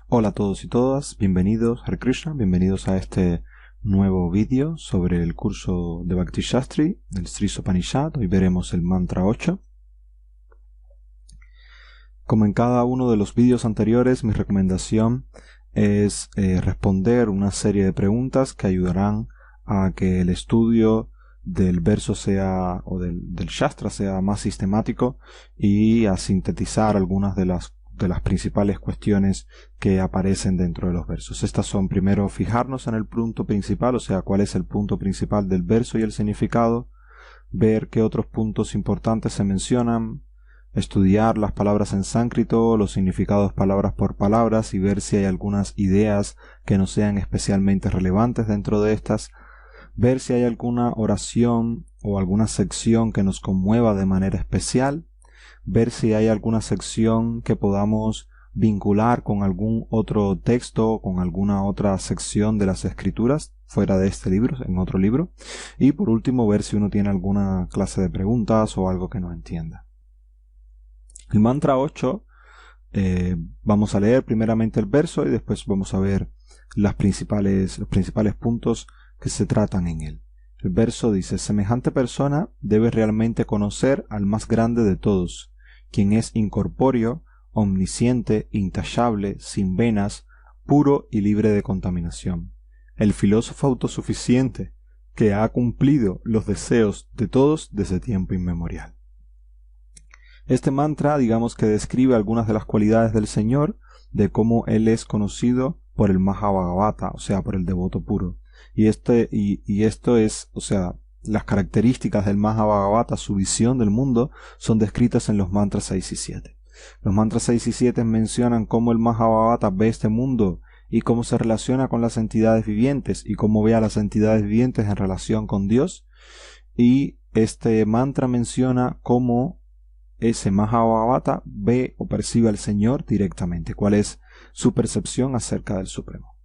Hola a todos y todas, bienvenidos Hare Krishna, bienvenidos a este nuevo vídeo sobre el curso de Bhakti Shastri del Sri Upanishad. Hoy veremos el mantra 8. Como en cada uno de los vídeos anteriores, mi recomendación es responder una serie de preguntas que ayudarán a que el estudio del verso sea, o del Shastra sea más sistemático y a sintetizar algunas de las principales cuestiones que aparecen dentro de los versos. Estas son, primero, fijarnos en el punto principal, o sea, cuál es el punto principal del verso y el significado, ver qué otros puntos importantes se mencionan, estudiar las palabras en sánscrito, los significados palabras por palabras y ver si hay algunas ideas que no sean especialmente relevantes dentro de estas, ver si hay alguna oración o alguna sección que nos conmueva de manera especial, ver si hay alguna sección que podamos vincular con algún otro texto o con alguna otra sección de las escrituras fuera de este libro, en otro libro, y por último ver si uno tiene alguna clase de preguntas o algo que no entienda. El mantra 8, vamos a leer primeramente el verso y después vamos a ver los principales puntos que se tratan en él. El verso dice: semejante persona debe realmente conocer al más grande de todos, quien es incorpóreo, omnisciente, intachable, sin venas, puro y libre de contaminación, el filósofo autosuficiente, que ha cumplido los deseos de todos desde tiempo inmemorial. Este mantra, digamos que describe algunas de las cualidades del Señor, de cómo Él es conocido por el Mahabhagavata, o sea, por el devoto puro. Y esto es, o sea, las características del Mahabhagavata, su visión del mundo, son descritas en los mantras 6 y 7. Los mantras 6 y 7 mencionan cómo el Mahabhagavata ve este mundo y cómo se relaciona con las entidades vivientes y cómo ve a las entidades vivientes en relación con Dios. Y este mantra menciona cómo ese Mahabhagavata ve o percibe al Señor directamente, cuál es su percepción acerca del Supremo.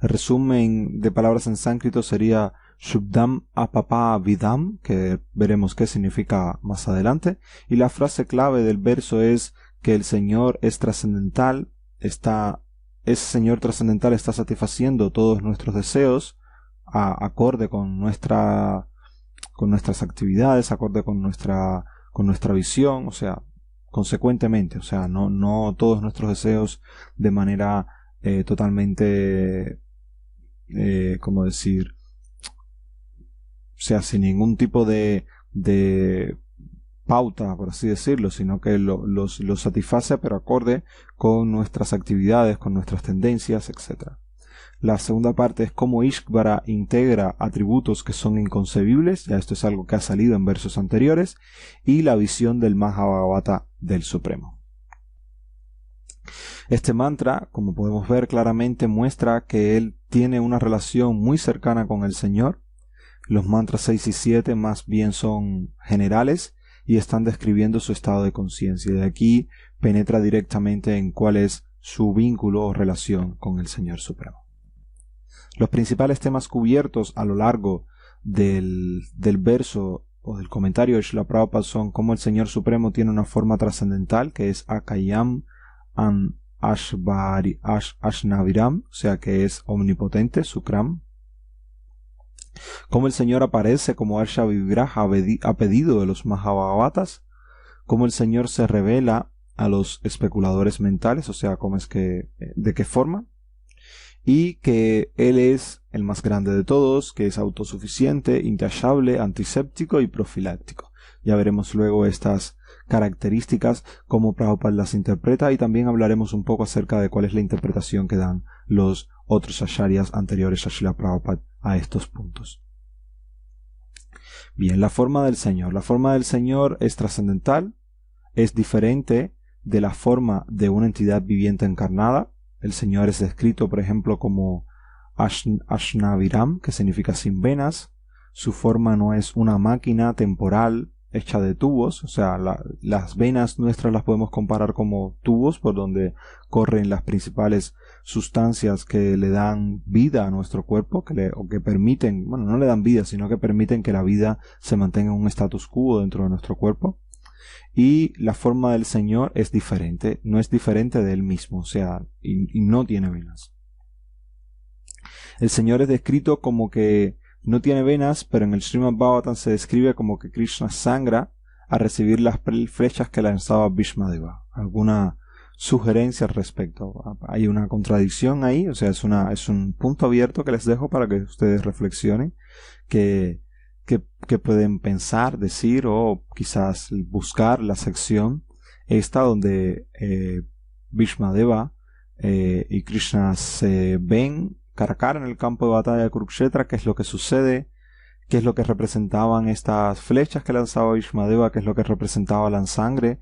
El resumen de palabras en sánscrito sería Shubdam Apapa Vidam, que veremos qué significa más adelante, y la frase clave del verso es que el Señor es trascendental, ese Señor trascendental está satisfaciendo todos nuestros deseos, acorde con nuestras actividades, acorde con nuestra visión, o sea, consecuentemente, o sea, no todos nuestros deseos de manera totalmente, ¿cómo decir? O sea, sin ningún tipo de pauta, por así decirlo, sino que los satisface, pero acorde con nuestras actividades, con nuestras tendencias, etc. La segunda parte es cómo Ishvara integra atributos que son inconcebibles, ya esto es algo que ha salido en versos anteriores, y la visión del Mahabhagavata del Supremo. Este mantra, como podemos ver claramente, muestra que él tiene una relación muy cercana con el Señor. Los mantras 6 y 7 más bien son generales y están describiendo su estado de conciencia. De aquí penetra directamente en cuál es su vínculo o relación con el Señor Supremo. Los principales temas cubiertos a lo largo del verso o del comentario de Srila Prabhupada son cómo el Señor Supremo tiene una forma trascendental que es Akayam An Ashnaviram, o sea que es omnipotente, Sukram. Cómo el Señor aparece como Arsha Vigraha a pedido de los Mahabhagavatas, cómo el Señor se revela a los especuladores mentales, o sea, de qué forma, y que Él es el más grande de todos, que es autosuficiente, intachable, antiséptico y profiláctico. Ya veremos luego estas características, cómo Prabhupada las interpreta, y también hablaremos un poco acerca de cuál es la interpretación que dan los otros acharyas anteriores a Srila Prabhupada a estos puntos. Bien, la forma del Señor. La forma del Señor es trascendental, es diferente de la forma de una entidad viviente encarnada. El Señor es descrito, por ejemplo, como Ashnaviram, que significa sin venas. Su forma no es una máquina temporal hecha de tubos, o sea, las venas nuestras las podemos comparar como tubos por donde corren las principales sustancias que le dan vida a nuestro cuerpo, o que permiten, bueno, no le dan vida, sino que permiten que la vida se mantenga en un status quo dentro de nuestro cuerpo. y la forma del Señor es diferente, no es diferente de Él mismo, o sea, y no tiene venas. El Señor es descrito como que no tiene venas, pero en el Srimad Bhagavatam se describe como que Krishna sangra a recibir las flechas que lanzaba Bhishmadeva. ¿Alguna sugerencia al respecto? Hay una contradicción ahí, o sea, es un punto abierto que les dejo para que ustedes reflexionen, que pueden pensar, decir o quizás buscar la sección esta donde Bhishmadeva y Krishna se ven cara a cara en el campo de batalla de Kurukshetra, qué es lo que sucede, qué es lo que representaban estas flechas que lanzaba Bhishmadeva, qué es lo que representaba la sangre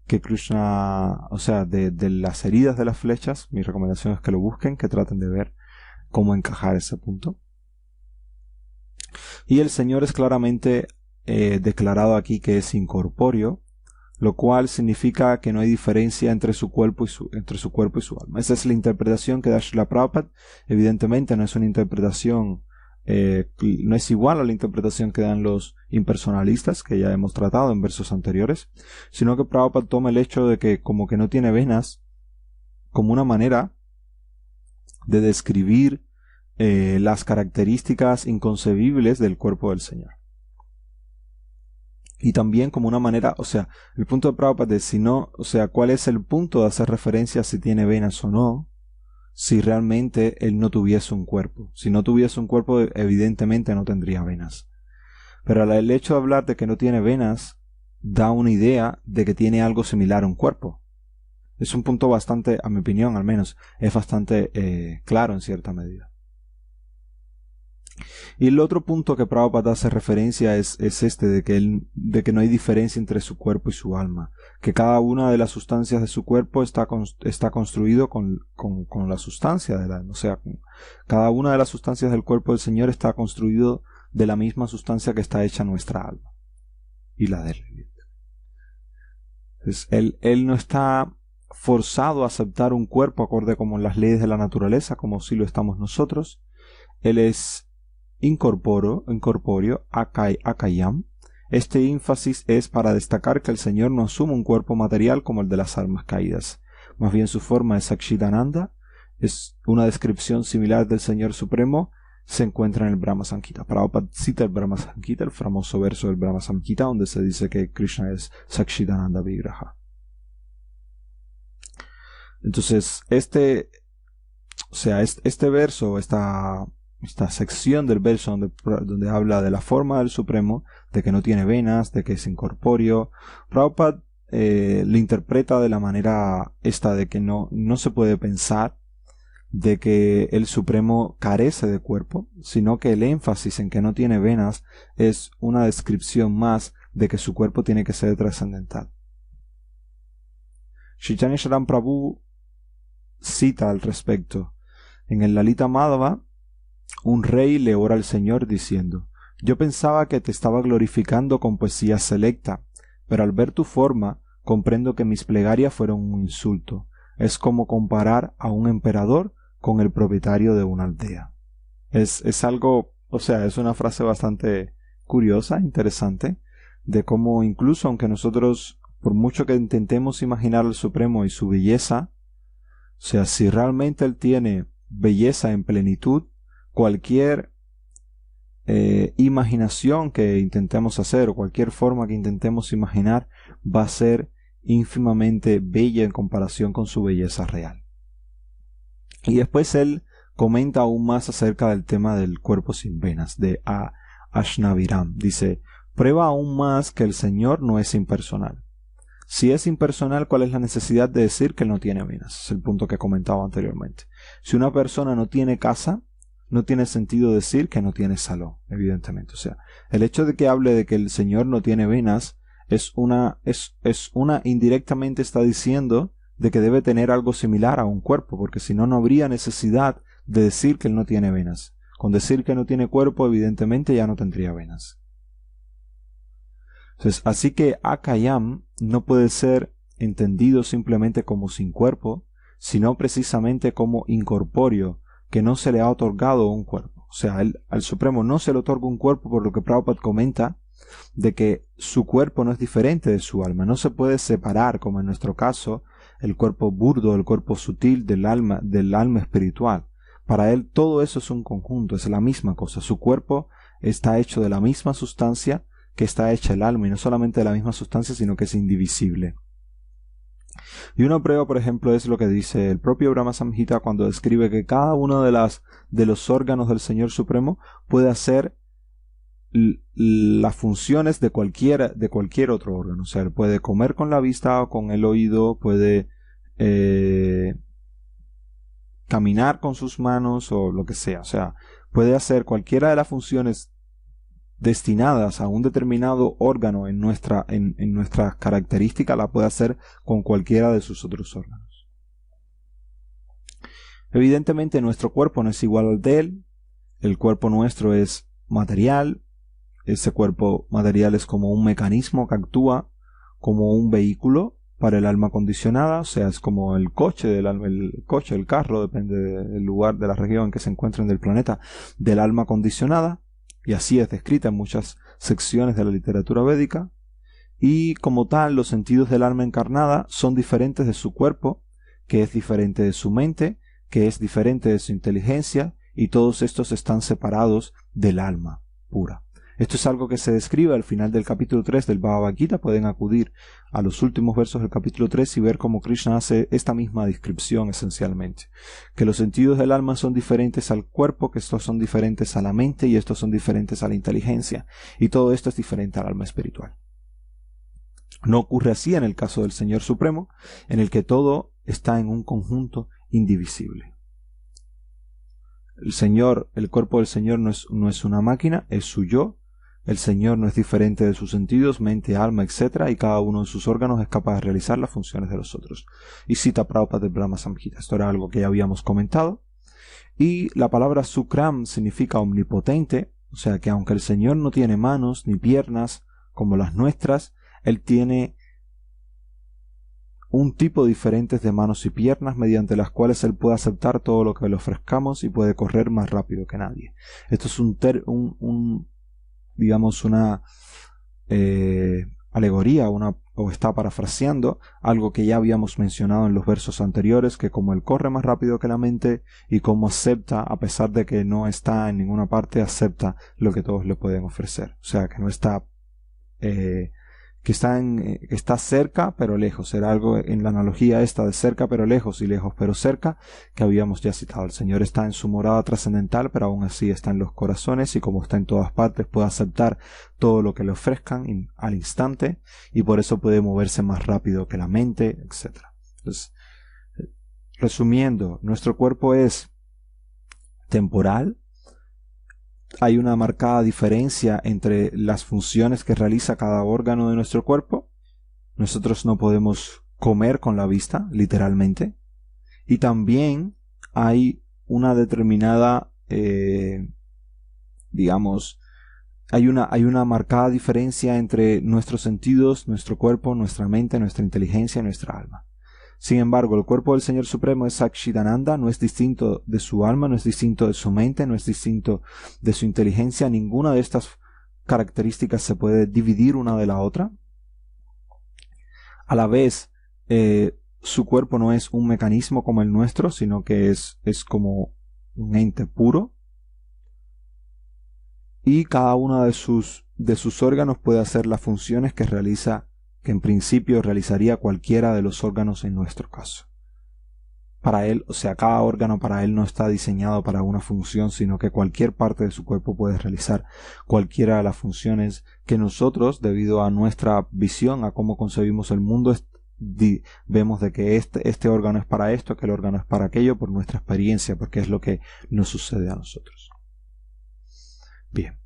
que Krishna, o sea, de las heridas de las flechas. Mi recomendación es que lo busquen, que traten de ver cómo encajar ese punto. Y el Señor es claramente declarado aquí que es incorpóreo, lo cual significa que no hay diferencia entre su cuerpo y su alma. Esa es la interpretación que da Srila Prabhupada. Evidentemente no es una interpretación, no es igual a la interpretación que dan los impersonalistas, que ya hemos tratado en versos anteriores, sino que Prabhupada toma el hecho de que como que no tiene venas como una manera de describir las características inconcebibles del cuerpo del Señor. Y también como una manera, o sea, el punto de Prabhupada es si no, o sea, cuál es el punto de hacer referencia a si tiene venas o no, si realmente él no tuviese un cuerpo. Si no tuviese un cuerpo, evidentemente no tendría venas. Pero el hecho de hablar de que no tiene venas da una idea de que tiene algo similar a un cuerpo. Es un punto bastante, a mi opinión al menos, es bastante claro en cierta medida. Y el otro punto que Prabhupada hace referencia es este, de que no hay diferencia entre su cuerpo y su alma, que cada una de las sustancias de su cuerpo está construido con la sustancia del alma, o sea, cada una de las sustancias del cuerpo del Señor está construido de la misma sustancia que está hecha nuestra alma y la de él. Entonces, él no está forzado a aceptar un cuerpo acorde con las leyes de la naturaleza, como si lo estamos nosotros. Él es incorpóreo, akayam. Este énfasis es para destacar que el Señor no asume un cuerpo material como el de las almas caídas. Más bien su forma es Sakshitananda. Es una descripción similar del Señor Supremo. Se encuentra en el Brahma Samhita. Prabhupada cita el Brahma Samhita, el famoso verso del Brahma Samhita, donde se dice que Krishna es Sakshitananda Vigraha. Entonces, este verso, esta sección del verso donde habla de la forma del Supremo, de que no tiene venas, de que es incorpóreo, Prabhupada lo interpreta de la manera esta de que no se puede pensar de que el Supremo carece de cuerpo, sino que el énfasis en que no tiene venas es una descripción más de que su cuerpo tiene que ser trascendental. Chaitanya Charan Prabhu cita al respecto. En el Lalita Madhava, un rey le ora al Señor diciendo: yo pensaba que te estaba glorificando con poesía selecta, pero al ver tu forma comprendo que mis plegarias fueron un insulto. Es como comparar a un emperador con el propietario de una aldea. Es algo, o sea, es una frase bastante curiosa, interesante, de cómo incluso aunque nosotros, por mucho que intentemos imaginar al Supremo y su belleza, o sea, si realmente él tiene belleza en plenitud, cualquier imaginación que intentemos hacer o cualquier forma que intentemos imaginar va a ser ínfimamente bella en comparación con su belleza real. Y después él comenta aún más acerca del tema del cuerpo sin venas, de Ashnaviram. Dice: prueba aún más que el Señor no es impersonal. Si es impersonal, ¿cuál es la necesidad de decir que él no tiene venas? Es el punto que comentaba anteriormente. Si una persona no tiene casa, no tiene sentido decir que no tiene salón, evidentemente. O sea, el hecho de que hable de que el Señor no tiene venas es una indirectamente está diciendo de que debe tener algo similar a un cuerpo, porque si no, no habría necesidad de decir que él no tiene venas. Con decir que no tiene cuerpo, evidentemente ya no tendría venas. Entonces, así que Akayam no puede ser entendido simplemente como sin cuerpo, sino precisamente como incorpóreo, que no se le ha otorgado un cuerpo. O sea, al Supremo no se le otorga un cuerpo, por lo que Prabhupada comenta de que su cuerpo no es diferente de su alma. No se puede separar, como en nuestro caso, el cuerpo burdo, el cuerpo sutil del alma espiritual. Para él todo eso es un conjunto, es la misma cosa. Su cuerpo está hecho de la misma sustancia que está hecha el alma, y no solamente de la misma sustancia, sino que es indivisible. Y una prueba, por ejemplo, es lo que dice el propio Brahma Samhita cuando describe que cada uno de los órganos del Señor Supremo puede hacer las funciones de cualquier otro órgano. O sea, él puede comer con la vista o con el oído, puede caminar con sus manos o lo que sea. O sea, puede hacer cualquiera de las funciones destinadas a un determinado órgano en nuestra característica, la puede hacer con cualquiera de sus otros órganos. Evidentemente nuestro cuerpo no es igual al de él. El cuerpo nuestro es material. Ese cuerpo material es como un mecanismo que actúa como un vehículo para el alma condicionada, o sea, es como el coche, el carro, depende del lugar, de la región en que se encuentren del planeta, del alma condicionada, y así es descrita en muchas secciones de la literatura védica, y como tal, los sentidos del alma encarnada son diferentes de su cuerpo, que es diferente de su mente, que es diferente de su inteligencia, y todos estos están separados del alma pura. Esto es algo que se describe al final del capítulo 3 del Bhagavad Gita. Pueden acudir a los últimos versos del capítulo 3 y ver cómo Krishna hace esta misma descripción esencialmente. Que los sentidos del alma son diferentes al cuerpo, que estos son diferentes a la mente y estos son diferentes a la inteligencia. Y todo esto es diferente al alma espiritual. No ocurre así en el caso del Señor Supremo, en el que todo está en un conjunto indivisible. El cuerpo del Señor no es una máquina, es su yo. El Señor no es diferente de sus sentidos, mente, alma, etc. Y cada uno de sus órganos es capaz de realizar las funciones de los otros. Y cita Prabhupada del Brahma Samhita. Esto era algo que ya habíamos comentado. Y la palabra Sukram significa omnipotente, o sea que aunque el Señor no tiene manos ni piernas como las nuestras, Él tiene un tipo diferente de manos y piernas mediante las cuales Él puede aceptar todo lo que le ofrezcamos y puede correr más rápido que nadie. Esto es digamos una alegoría, o está parafraseando algo que ya habíamos mencionado en los versos anteriores, que como Él corre más rápido que la mente y como acepta, a pesar de que no está en ninguna parte, acepta lo que todos le pueden ofrecer. O sea, que no está que está cerca pero lejos. Era algo en la analogía esta de cerca pero lejos y lejos pero cerca que habíamos ya citado. El Señor está en su morada trascendental, pero aún así está en los corazones, y como está en todas partes puede aceptar todo lo que le ofrezcan al instante, y por eso puede moverse más rápido que la mente, etc. Entonces, resumiendo, nuestro cuerpo es temporal. Hay una marcada diferencia entre las funciones que realiza cada órgano de nuestro cuerpo. Nosotros no podemos comer con la vista, literalmente. Y también hay una determinada, hay una marcada diferencia entre nuestros sentidos, nuestro cuerpo, nuestra mente, nuestra inteligencia y nuestra alma. Sin embargo, el cuerpo del Señor Supremo es Sakshidananda, no es distinto de su alma, no es distinto de su mente, no es distinto de su inteligencia. Ninguna de estas características se puede dividir una de la otra. A la vez, su cuerpo no es un mecanismo como el nuestro, sino que es como un ente puro. Y cada uno de sus órganos puede hacer las funciones que en principio realizaría cualquiera de los órganos en nuestro caso. Para él, o sea, cada órgano para él no está diseñado para una función, sino que cualquier parte de su cuerpo puede realizar cualquiera de las funciones que nosotros, debido a nuestra visión, a cómo concebimos el mundo, vemos de que este órgano es para esto, que el órgano es para aquello, por nuestra experiencia, porque es lo que nos sucede a nosotros. Bien.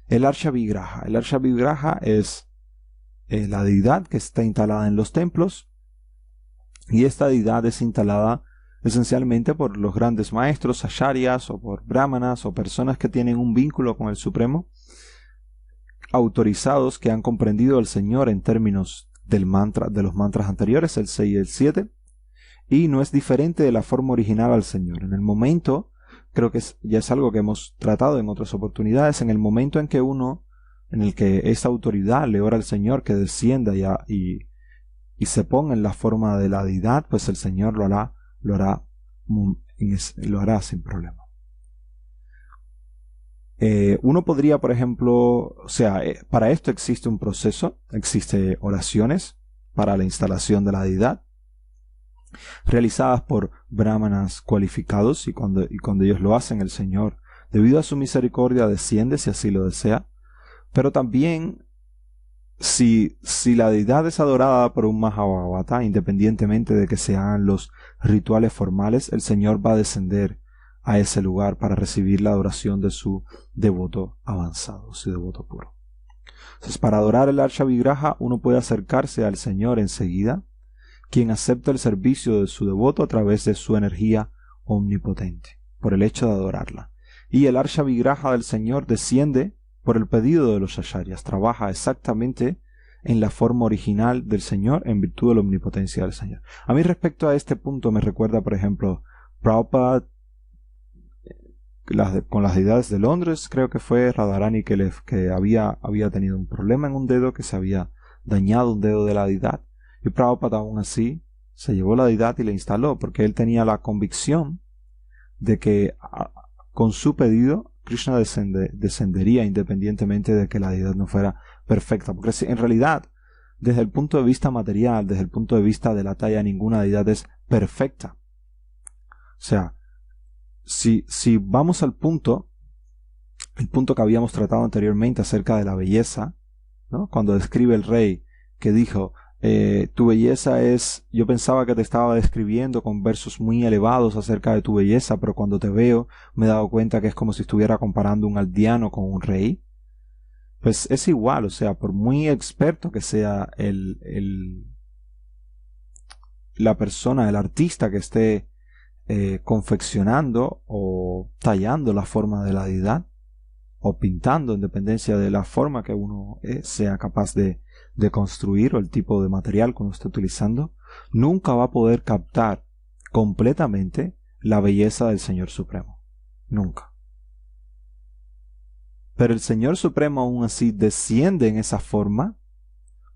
El Arsha Vigraha. El Arsha Vigraha es la deidad que está instalada en los templos, y esta deidad es instalada esencialmente por los grandes maestros, acharyas, o por brahmanas, o personas que tienen un vínculo con el Supremo, autorizados, que han comprendido al Señor en términos de los mantras anteriores, el 6 y el 7, y no es diferente de la forma original al Señor. En el momento, creo que ya es algo que hemos tratado en otras oportunidades, en el momento en que uno en el que esa autoridad le ora al Señor que descienda y se ponga en la forma de la deidad, pues el Señor lo hará sin problema. Uno podría, por ejemplo, para esto existe un proceso, existe oraciones para la instalación de la deidad, realizadas por brahmanas cualificados, y cuando ellos lo hacen, el Señor, debido a su misericordia, desciende si así lo desea. Pero también, si la deidad es adorada por un Mahābhagavata, independientemente de que se hagan los rituales formales, el Señor va a descender a ese lugar para recibir la adoración de su devoto avanzado, su devoto puro. Entonces, para adorar el Arsha Vigraha, uno puede acercarse al Señor enseguida, quien acepta el servicio de su devoto a través de su energía omnipotente, por el hecho de adorarla. Y el Arsha Vigraha del Señor desciende por el pedido de los acharyas, trabaja exactamente en la forma original del Señor en virtud de la omnipotencia del Señor. A mí, respecto a este punto, me recuerda, por ejemplo, Prabhupada con las deidades de Londres. Creo que fue Radharani que había tenido un problema en un dedo, que se había dañado un dedo de la deidad, y Prabhupada aún así se llevó la deidad y la instaló, porque él tenía la convicción de que con su pedido Krishna descendería independientemente de que la deidad no fuera perfecta, porque en realidad, desde el punto de vista material, desde el punto de vista de la talla, ninguna deidad es perfecta. O sea, si vamos al punto que habíamos tratado anteriormente acerca de la belleza, ¿no? Cuando describe el rey que dijo, tu belleza es, yo pensaba que te estaba describiendo con versos muy elevados acerca de tu belleza, pero cuando te veo me he dado cuenta que es como si estuviera comparando un aldeano con un rey. Pues es igual, o sea, por muy experto que sea la persona, el artista que esté confeccionando o tallando la forma de la deidad, o pintando, en dependencia de la forma que uno sea capaz de construir, o el tipo de material que uno esté utilizando, nunca va a poder captar completamente la belleza del Señor Supremo. Nunca. Pero el Señor Supremo aún así desciende en esa forma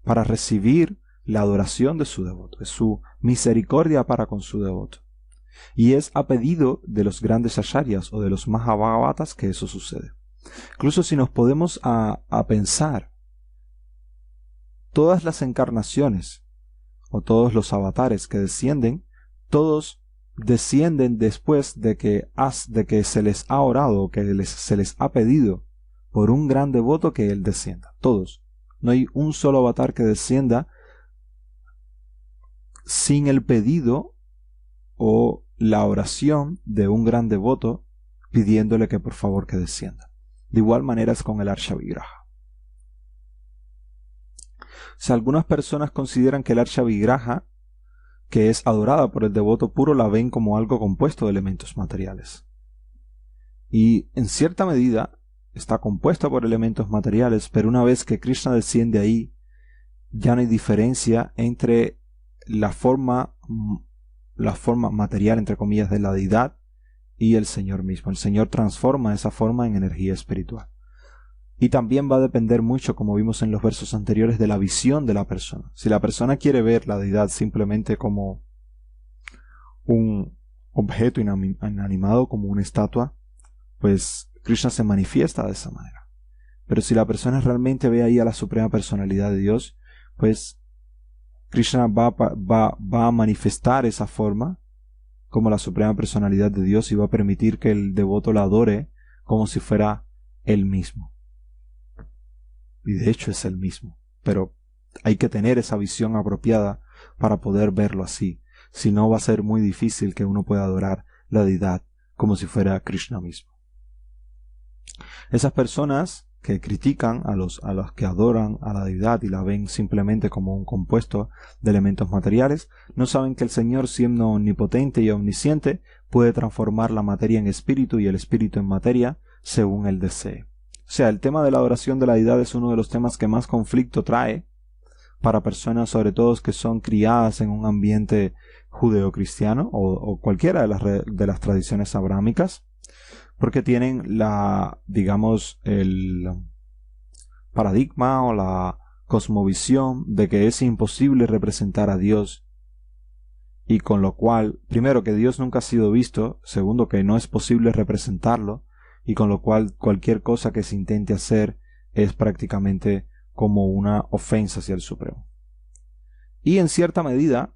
para recibir la adoración de su devoto, es su misericordia para con su devoto. Y es a pedido de los grandes acharyas o de los Mahābhagavatas que eso sucede. Incluso si nos podemos a pensar, todas las encarnaciones o todos los avatares que descienden, todos descienden después de que se les ha orado o que se les ha pedido por un gran devoto que él descienda. Todos. No hay un solo avatar que descienda sin el pedido o la oración de un gran devoto pidiéndole que por favor que descienda. De igual manera es con el Arsha Vigraha. Si algunas personas consideran que el Arsha Vigraha, que es adorada por el devoto puro, la ven como algo compuesto de elementos materiales. Y en cierta medida está compuesta por elementos materiales, pero una vez que Krishna desciende ahí, ya no hay diferencia entre la forma material, entre comillas, de la deidad y el Señor mismo. El Señor transforma esa forma en energía espiritual. Y también va a depender mucho, como vimos en los versos anteriores, de la visión de la persona. Si la persona quiere ver la deidad simplemente como un objeto inanimado, como una estatua, pues Krishna se manifiesta de esa manera. Pero si la persona realmente ve ahí a la suprema personalidad de Dios, pues Krishna va a manifestar esa forma como la suprema personalidad de Dios, y va a permitir que el devoto la adore como si fuera él mismo. Y de hecho es él mismo, pero hay que tener esa visión apropiada para poder verlo así. Si no, va a ser muy difícil que uno pueda adorar la deidad como si fuera Krishna mismo. Esas personas que critican a los que adoran a la deidad y la ven simplemente como un compuesto de elementos materiales, no saben que el Señor, siendo omnipotente y omnisciente, puede transformar la materia en espíritu y el espíritu en materia según él desee. O sea, el tema de la adoración de la deidad es uno de los temas que más conflicto trae para personas, sobre todo que son criadas en un ambiente judeocristiano o cualquiera de las tradiciones abrámicas, porque tienen paradigma o la cosmovisión de que es imposible representar a Dios, y con lo cual, primero, que Dios nunca ha sido visto, segundo, que no es posible representarlo, y con lo cual cualquier cosa que se intente hacer es prácticamente como una ofensa hacia el Supremo. Y en cierta medida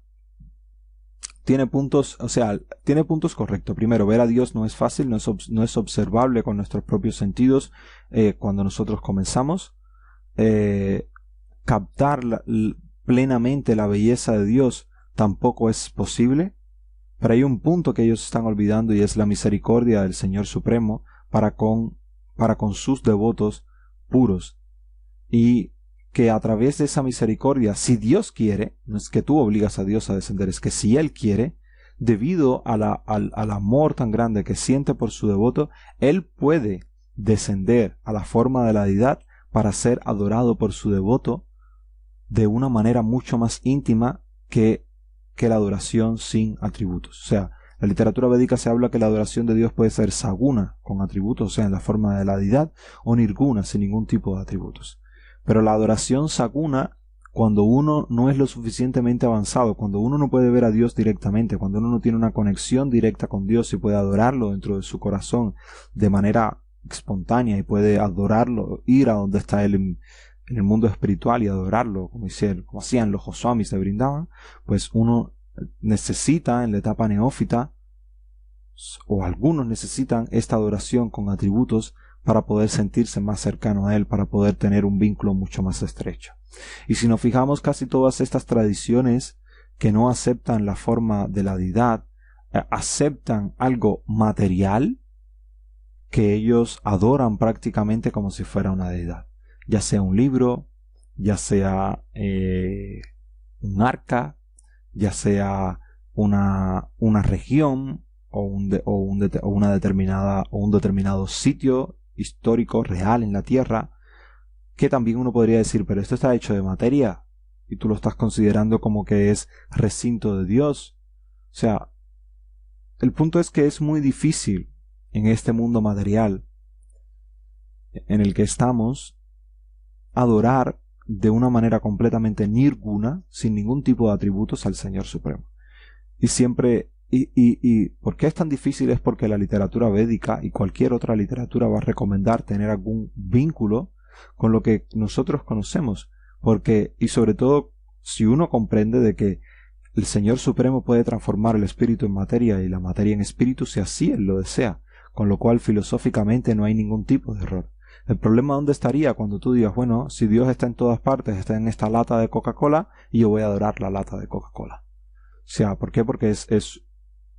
tiene puntos, tiene puntos correctos. Primero, ver a Dios no es fácil, no es observable con nuestros propios sentidos cuando nosotros comenzamos. Captar plenamente la belleza de Dios tampoco es posible. Pero hay un punto que ellos están olvidando, y es la misericordia del Señor Supremo para con sus devotos puros. Y que a través de esa misericordia, si Dios quiere, no es que tú obligas a Dios a descender, es que si Él quiere, debido al amor tan grande que siente por su devoto, Él puede descender a la forma de la deidad para ser adorado por su devoto de una manera mucho más íntima que la adoración sin atributos. O sea, la literatura védica se habla que la adoración de Dios puede ser saguna, con atributos, o sea, en la forma de la deidad, o nirguna, sin ningún tipo de atributos. Pero la adoración saguna, cuando uno no es lo suficientemente avanzado, cuando uno no puede ver a Dios directamente, cuando uno no tiene una conexión directa con Dios y puede adorarlo dentro de su corazón de manera espontánea, y puede adorarlo, ir a donde está Él en el mundo espiritual y adorarlo, como hacían los Goswamis de Vrindavan, pues uno necesita en la etapa neófita, o algunos necesitan esta adoración con atributos para poder sentirse más cercano a Él, para poder tener un vínculo mucho más estrecho. Y si nos fijamos, casi todas estas tradiciones que no aceptan la forma de la deidad, aceptan algo material que ellos adoran prácticamente como si fuera una deidad. Ya sea un libro, ya sea un arca, ya sea una región o un determinado sitio histórico real en la tierra, que también uno podría decir, pero esto está hecho de materia y tú lo estás considerando como que es recinto de Dios. O sea, el punto es que es muy difícil en este mundo material en el que estamos adorar de una manera completamente nirguna, sin ningún tipo de atributos, al Señor Supremo. Y siempre, y ¿por qué es tan difícil? Es porque la literatura védica y cualquier otra literatura va a recomendar tener algún vínculo con lo que nosotros conocemos, porque, y sobre todo, si uno comprende de que el Señor Supremo puede transformar el espíritu en materia y la materia en espíritu si así Él lo desea, con lo cual filosóficamente no hay ningún tipo de error. El problema, ¿dónde estaría cuando tú digas, bueno, si Dios está en todas partes, está en esta lata de Coca-Cola y yo voy a adorar la lata de Coca-Cola? O sea, ¿por qué? Porque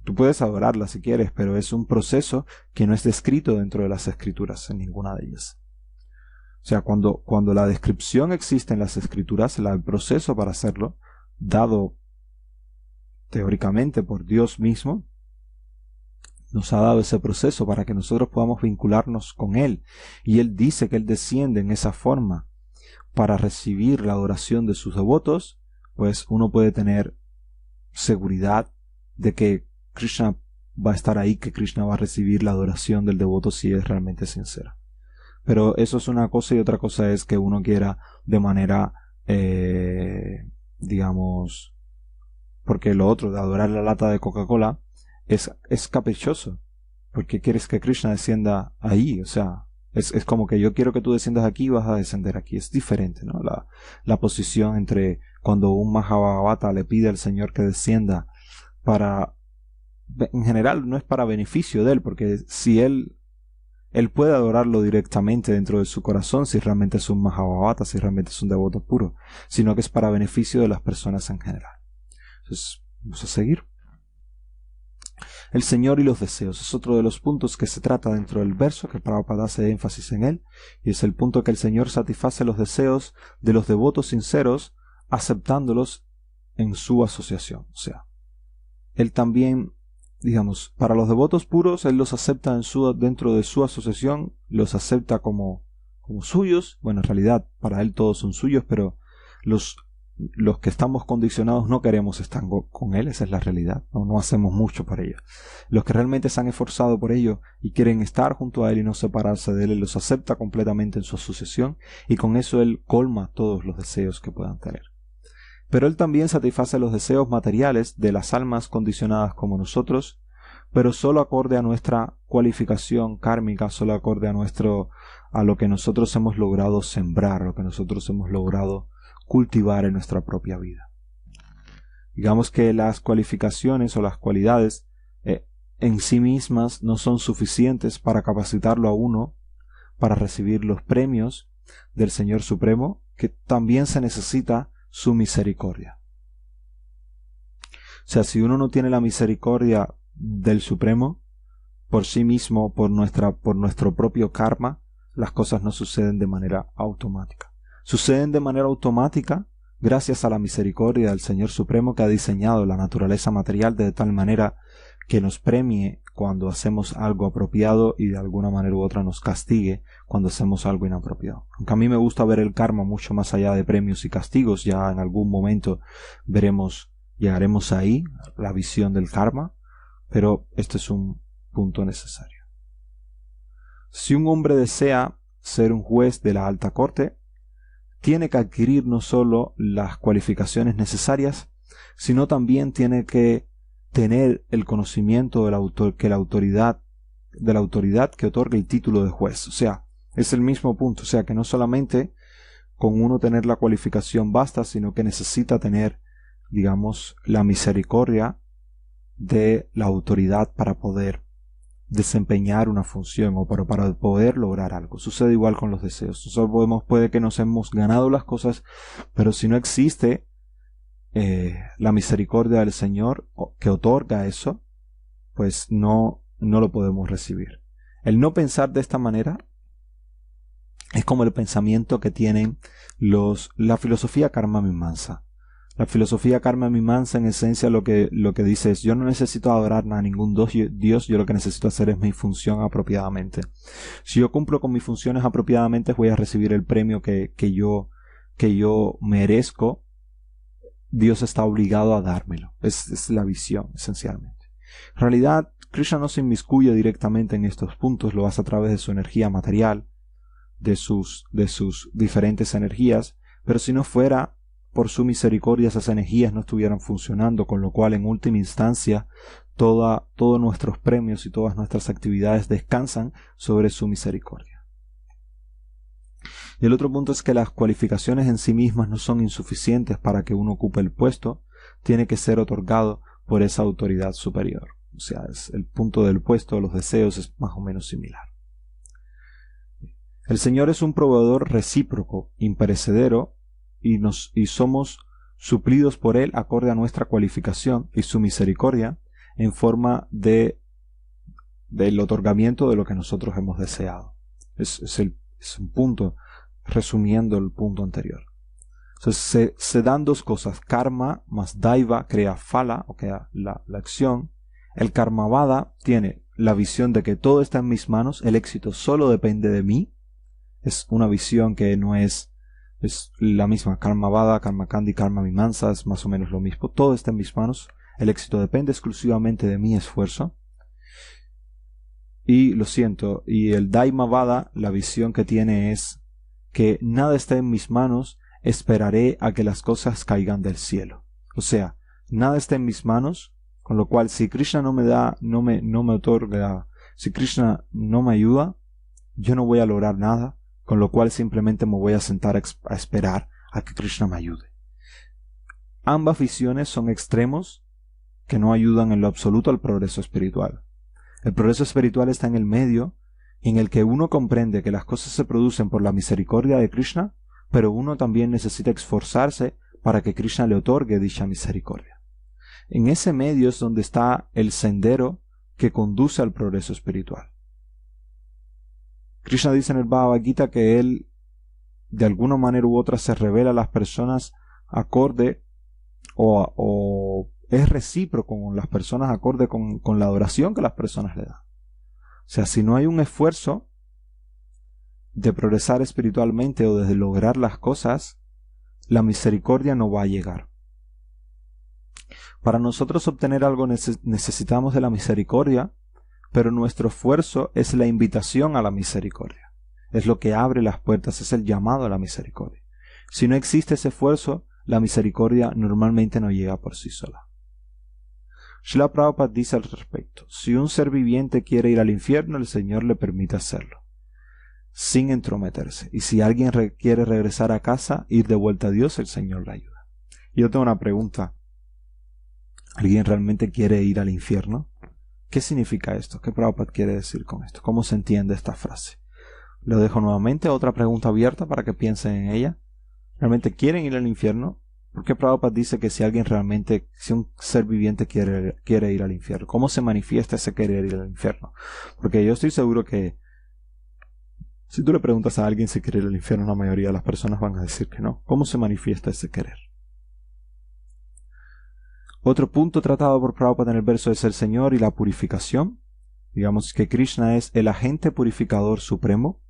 tú puedes adorarla si quieres, pero es un proceso que no es descrito dentro de las escrituras, en ninguna de ellas. O sea, cuando la descripción existe en las escrituras, el proceso para hacerlo, dado teóricamente por Dios mismo, nos ha dado ese proceso para que nosotros podamos vincularnos con Él. Y Él dice que Él desciende en esa forma para recibir la adoración de sus devotos, pues uno puede tener seguridad de que Krishna va a estar ahí, que Krishna va a recibir la adoración del devoto si es realmente sincera. Pero eso es una cosa, y otra cosa es que uno quiera de manera, digamos, porque lo otro de adorar la lata de Coca-Cola es caprichoso. ¿Por qué quieres que Krishna descienda ahí? O sea, es como que yo quiero que tú desciendas aquí y vas a descender aquí. Es diferente, ¿no? La posición entre cuando un Mahabhagavata le pide al Señor que descienda en general no es para beneficio de él, porque si él puede adorarlo directamente dentro de su corazón si realmente es un Mahabhagavata, si realmente es un devoto puro, sino que es para beneficio de las personas en general. Entonces, vamos a seguir. El Señor y los deseos es otro de los puntos que se trata dentro del verso, que Prabhupada hace énfasis en él, y es el punto que el Señor satisface los deseos de los devotos sinceros, aceptándolos en su asociación. O sea, Él también, digamos, para los devotos puros, Él los acepta dentro de su asociación, los acepta como suyos. Bueno, en realidad para Él todos son suyos, pero los que estamos condicionados no queremos estar con Él, esa es la realidad, no hacemos mucho para ello. Los que realmente se han esforzado por ello y quieren estar junto a Él y no separarse de Él, Él los acepta completamente en su asociación y con eso Él colma todos los deseos que puedan tener. Pero Él también satisface los deseos materiales de las almas condicionadas como nosotros, pero solo acorde a nuestra cualificación kármica, solo acorde a lo que nosotros hemos logrado sembrar, lo que nosotros hemos logrado cultivar en nuestra propia vida. Digamos que las cualificaciones o las cualidades en sí mismas no son suficientes para capacitarlo a uno para recibir los premios del Señor Supremo, que también se necesita su misericordia. O sea, si uno no tiene la misericordia del Supremo por sí mismo, por nuestro propio karma, las cosas no suceden de manera automática. Suceden de manera automática gracias a la misericordia del Señor Supremo, que ha diseñado la naturaleza material de tal manera que nos premie cuando hacemos algo apropiado y de alguna manera u otra nos castigue cuando hacemos algo inapropiado. Aunque a mí me gusta ver el karma mucho más allá de premios y castigos, ya en algún momento llegaremos ahí, la visión del karma, pero este es un punto necesario. Si un hombre desea ser un juez de la alta corte, tiene que adquirir no solo las cualificaciones necesarias, sino también tiene que tener el conocimiento de la autoridad que otorga el título de juez. O sea, es el mismo punto. O sea, que no solamente con uno tener la cualificación basta, sino que necesita tener, digamos, la misericordia de la autoridad para poder desempeñar una función o para poder lograr algo. Sucede igual con los deseos. Nosotros puede que nos hemos ganado las cosas, pero si no existe la misericordia del Señor que otorga eso, pues no lo podemos recibir. El no pensar de esta manera es como el pensamiento que tienen la filosofía Karma Mimamsa. La filosofía Karma Mimamsa en esencia lo que dice es: yo no necesito adorar a ningún Dios, yo lo que necesito hacer es mi función apropiadamente. Si yo cumplo con mis funciones apropiadamente, voy a recibir el premio que yo merezco. Dios está obligado a dármelo. Es la visión, esencialmente. En realidad, Krishna no se inmiscuye directamente en estos puntos, lo hace a través de su energía material, de sus diferentes energías, pero si no fuera por su misericordia, esas energías no estuvieran funcionando, con lo cual en última instancia todos nuestros premios y todas nuestras actividades descansan sobre su misericordia. Y el otro punto es que las cualificaciones en sí mismas no son insuficientes para que uno ocupe el puesto, tiene que ser otorgado por esa autoridad superior. O sea, el punto del puesto de los deseos es más o menos similar. El Señor es un proveedor recíproco, imperecedero, y somos suplidos por Él acorde a nuestra cualificación y su misericordia en forma del otorgamiento de lo que nosotros hemos deseado. Es un punto, resumiendo el punto anterior. Entonces se dan dos cosas: karma más daiva crea phala, o sea, la acción. El karmavada tiene la visión de que todo está en mis manos, el éxito solo depende de mí. Es una visión que no es la misma. Karmavada, karma kandi, karma mimamsa es más o menos lo mismo. Todo está en mis manos, el éxito depende exclusivamente de mi esfuerzo. Y lo siento, y el Daimavada, la visión que tiene es que nada está en mis manos, esperaré a que las cosas caigan del cielo. O sea, nada está en mis manos, con lo cual si Krishna no me otorga, si Krishna no me ayuda, yo no voy a lograr nada, con lo cual simplemente me voy a sentar a esperar a que Krishna me ayude. Ambas visiones son extremos que no ayudan en lo absoluto al progreso espiritual. El progreso espiritual está en el medio, en el que uno comprende que las cosas se producen por la misericordia de Krishna, pero uno también necesita esforzarse para que Krishna le otorgue dicha misericordia. En ese medio es donde está el sendero que conduce al progreso espiritual. Krishna dice en el Bhagavad Gita que él, de alguna manera u otra, se revela a las personas acorde o es recíproco con las personas acorde con la adoración que las personas le dan. O sea, si no hay un esfuerzo de progresar espiritualmente o de lograr las cosas, la misericordia no va a llegar. Para nosotros obtener algo necesitamos de la misericordia, pero nuestro esfuerzo es la invitación a la misericordia. Es lo que abre las puertas, es el llamado a la misericordia. Si no existe ese esfuerzo, la misericordia normalmente no llega por sí sola. Srila Prabhupada dice al respecto: si un ser viviente quiere ir al infierno, el Señor le permite hacerlo, sin entrometerse. Y si alguien quiere regresar a casa, ir de vuelta a Dios, el Señor le ayuda. Yo tengo una pregunta. ¿Alguien realmente quiere ir al infierno? ¿Qué significa esto? ¿Qué Prabhupada quiere decir con esto? ¿Cómo se entiende esta frase? Lo dejo nuevamente, otra pregunta abierta para que piensen en ella. ¿Realmente quieren ir al infierno? ¿Por qué Prabhupada dice que si alguien realmente, si un ser viviente quiere ir al infierno? ¿Cómo se manifiesta ese querer ir al infierno? Porque yo estoy seguro que si tú le preguntas a alguien si quiere ir al infierno, la mayoría de las personas van a decir que no. ¿Cómo se manifiesta ese querer? Otro punto tratado por Prabhupada en el verso es el Señor y la purificación. Digamos que Krishna es el agente purificador supremo,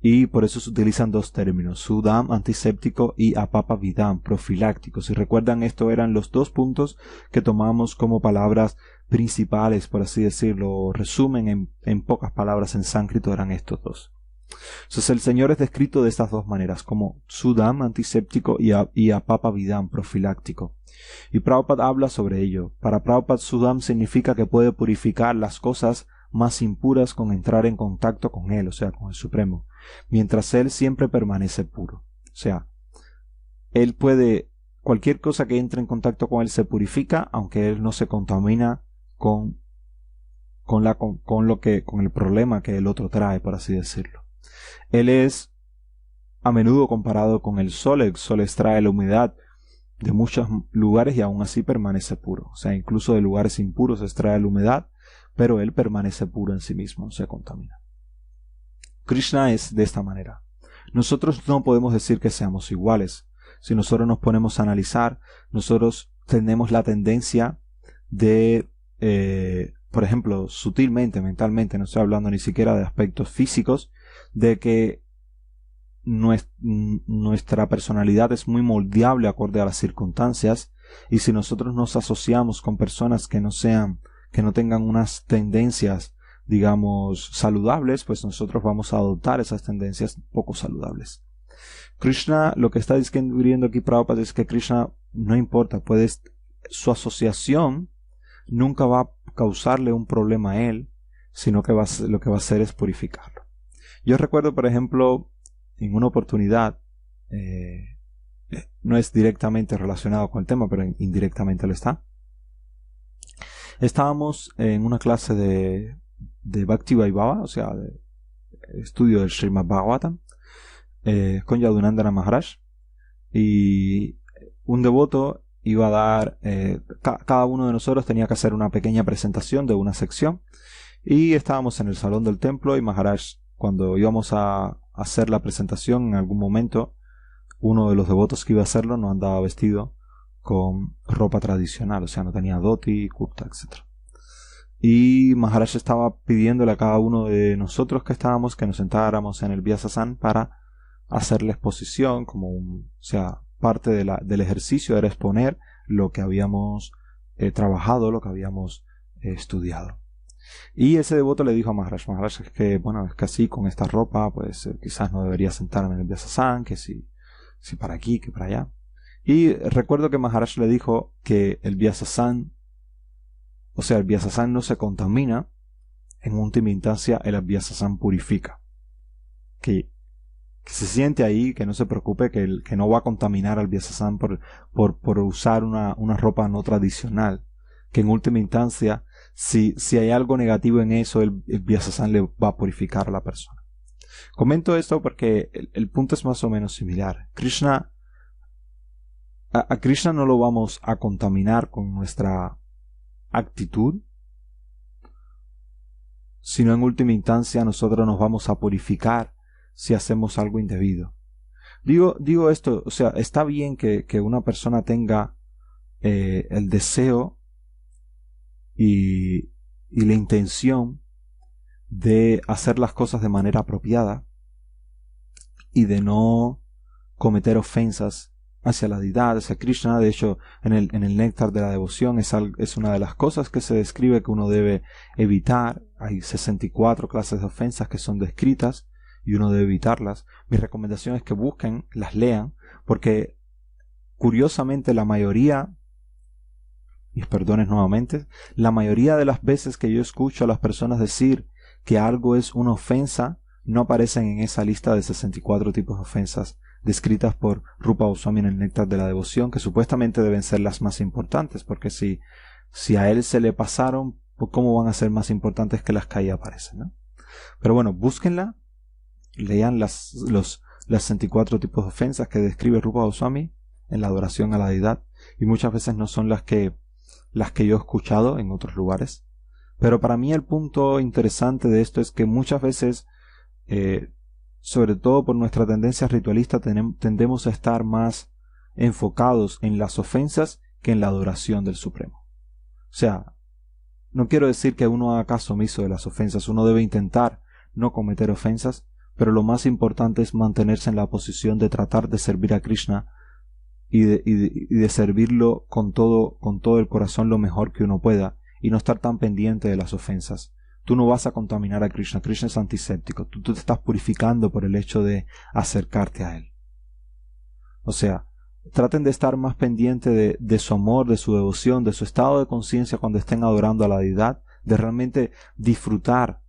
y por eso se utilizan dos términos: Sudam, antiséptico, y Apapavidam, profiláctico. Si recuerdan, estos eran los dos puntos que tomamos como palabras principales, por así decirlo, o resumen en pocas palabras en sánscrito, eran estos dos. Entonces el Señor es descrito de estas dos maneras, como Sudam, antiséptico, y Apapavidam, profiláctico. Y Prabhupada habla sobre ello. Para Prabhupada, Sudam significa que puede purificar las cosas más impuras con entrar en contacto con Él, o sea, con el Supremo, mientras Él siempre permanece puro. O sea, Él puede, cualquier cosa que entre en contacto con Él se purifica, aunque Él no se contamina con el problema que el otro trae, por así decirlo. Él es a menudo comparado con el sol extrae la humedad de muchos lugares y aún así permanece puro. O sea, incluso de lugares impuros extrae la humedad, pero Él permanece puro en sí mismo, no se contamina. Krishna es de esta manera. Nosotros no podemos decir que seamos iguales. Si nosotros nos ponemos a analizar, nosotros tenemos la tendencia de, por ejemplo, sutilmente, mentalmente, no estoy hablando ni siquiera de aspectos físicos, de que nuestra personalidad es muy moldeable acorde a las circunstancias, y si nosotros nos asociamos con personas que no tengan unas tendencias, digamos, saludables, pues nosotros vamos a adoptar esas tendencias poco saludables. Krishna, lo que está describiendo aquí Prabhupada es que Krishna, no importa, su asociación nunca va a causarle un problema a él, sino que lo que va a hacer es purificarlo. Yo recuerdo, por ejemplo, en una oportunidad, no es directamente relacionado con el tema, pero indirectamente lo está. Estábamos en una clase de Bhakti Vaibhava, o sea, de estudio del Srimad Bhagavatam, con Yadunandana Maharaj, y un devoto iba a dar, cada uno de nosotros tenía que hacer una pequeña presentación de una sección, y estábamos en el salón del templo, y Maharaj, cuando íbamos a hacer la presentación, en algún momento uno de los devotos que iba a hacerlo no andaba vestido con ropa tradicional, o sea, no tenía dhoti, kurta, etc. Y Maharaj estaba pidiéndole a cada uno de nosotros que estábamos que nos sentáramos en el Vyasasana para hacer la exposición, o sea, parte del ejercicio era exponer lo que habíamos trabajado, lo que habíamos estudiado. Y ese devoto le dijo a Maharaj, es que así con esta ropa, pues quizás no debería sentarme en el Vyasasana, que si para aquí, que para allá. Y recuerdo que Maharaj le dijo que el Vyasasana, o sea, el Vyasasana no se contamina, en última instancia el Vyasasana purifica. Que se siente ahí, que no se preocupe, que no va a contaminar al Vyasasana por usar una ropa no tradicional. Que en última instancia, si hay algo negativo en eso, el Vyasasana le va a purificar a la persona. Comento esto porque el punto es más o menos similar. A Krishna no lo vamos a contaminar con nuestra actitud, sino en última instancia nosotros nos vamos a purificar si hacemos algo indebido. Digo esto, o sea, está bien que una persona tenga el deseo y la intención de hacer las cosas de manera apropiada y de no cometer ofensas hacia la deidad, hacia Krishna. De hecho, en el néctar de la devoción es una de las cosas que se describe que uno debe evitar. Hay 64 clases de ofensas que son descritas y uno debe evitarlas. Mi recomendación es que busquen, las lean, porque curiosamente la mayoría, mis perdones nuevamente, la mayoría de las veces que yo escucho a las personas decir que algo es una ofensa, no aparecen en esa lista de 64 tipos de ofensas descritas por Rupa Goswami en el Néctar de la Devoción, que supuestamente deben ser las más importantes, porque si a él se le pasaron, pues ¿cómo van a ser más importantes que las que ahí aparecen, ¿no? Pero bueno, búsquenla, lean las 64 tipos de ofensas que describe Rupa Goswami en la adoración a la deidad, y muchas veces no son las que yo he escuchado en otros lugares. Pero para mí el punto interesante de esto es que muchas veces, sobre todo por nuestra tendencia ritualista, tendemos a estar más enfocados en las ofensas que en la adoración del Supremo. O sea, no quiero decir que uno haga caso omiso de las ofensas, uno debe intentar no cometer ofensas, pero lo más importante es mantenerse en la posición de tratar de servir a Krishna y de servirlo con todo el corazón lo mejor que uno pueda, y no estar tan pendiente de las ofensas. Tú no vas a contaminar a Krishna. Krishna es antiséptico. Tú te estás purificando por el hecho de acercarte a él. O sea, traten de estar más pendiente de su amor, de su devoción, de su estado de conciencia cuando estén adorando a la deidad, de realmente disfrutar